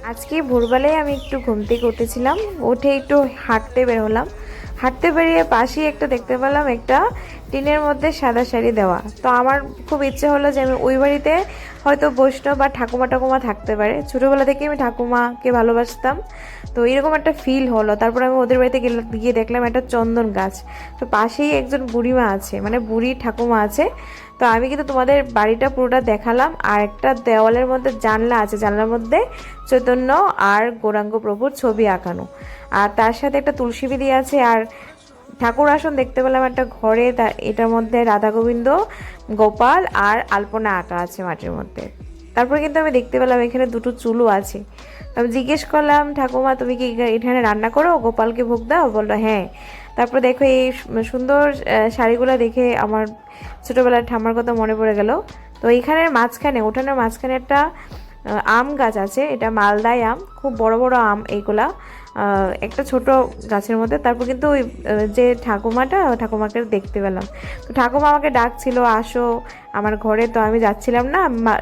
আজকে ভোরবেলায় আমি একটু ঘুম থেকে উঠেছিলাম, উঠে একটু হাঁটতে বের হলাম। হাঁটতে বেরিয়ে পাশেই একটা দেখতে পেলাম, একটা টিনের মধ্যে সাদা শাড়ি দেওয়া। তো আমার খুব ইচ্ছে হলো যে আমি ওই বাড়িতে হয়তো বৈষ্ণব বা ঠাকুমা টাকুমা থাকতে পারে। ছোটোবেলা থেকে আমি ঠাকুমাকে ভালোবাসতাম, তো এরকম একটা ফিল হলো। তারপর আমি ওদের বাড়িতে গিয়ে দেখলাম একটা চন্দন গাছ। তো পাশেই একজন বুড়িমা আছে, মানে বুড়ি ঠাকুমা আছে। তো আমি কিন্তু তোমাদের বাড়িটা পুরোটা দেখালাম। আর একটা দেওয়ালের মধ্যে জানলা আছে, জানলার মধ্যে চৈতন্য আর গৌরাঙ্গ প্রভুর ছবি আঁকানো, আর তার সাথে একটা তুলসী বিধি আছে। আর ঠাকুর আসন দেখতে পেলাম একটা ঘরে, এটার মধ্যে রাধা গোবিন্দ, গোপাল আর আলপনা আঁকা আছে মাটির মধ্যে। তারপর কিন্তু আমি দেখতে পেলাম এখানে দুটো চুলও আছে। তো আমি জিজ্ঞেস করলাম, ঠাকুমা তুমি কি এখানে রান্না করো, গোপালকে ভোগ দাও? বললো হ্যাঁ। তারপর দেখো এই সুন্দর শাড়িগুলো দেখে আমার ছোটোবেলার ঠাম্মার কথা মনে পড়ে গেল। তো এইখানের মাঝখানে, উঠানের মাঝখানে একটা আম গাছ আছে। এটা মালদায় আম, খুব বড় বড় আম এইগুলা, একটা ছোট গাছের মধ্যে। তারপর কিন্তু ওই যে ঠাকুমাকে দেখতে পেলাম। তো ঠাকুমা আমাকে ডাকছিল, আসো আমার ঘরে। তো আমি যাচ্ছিলাম না,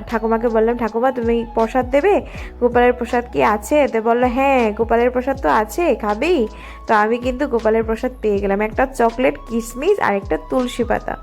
ঠাকুমাকে বললাম, ঠাকুমা তুমি প্রসাদ দেবে, গোপালের প্রসাদ কি আছে? তো বললো হ্যাঁ গোপালের প্রসাদ তো আছে, খাবি? তো আমি কিন্তু গোপালের প্রসাদ পেয়ে গেলাম, একটা চকলেট, কিশমিশ আর একটা তুলসী পাতা।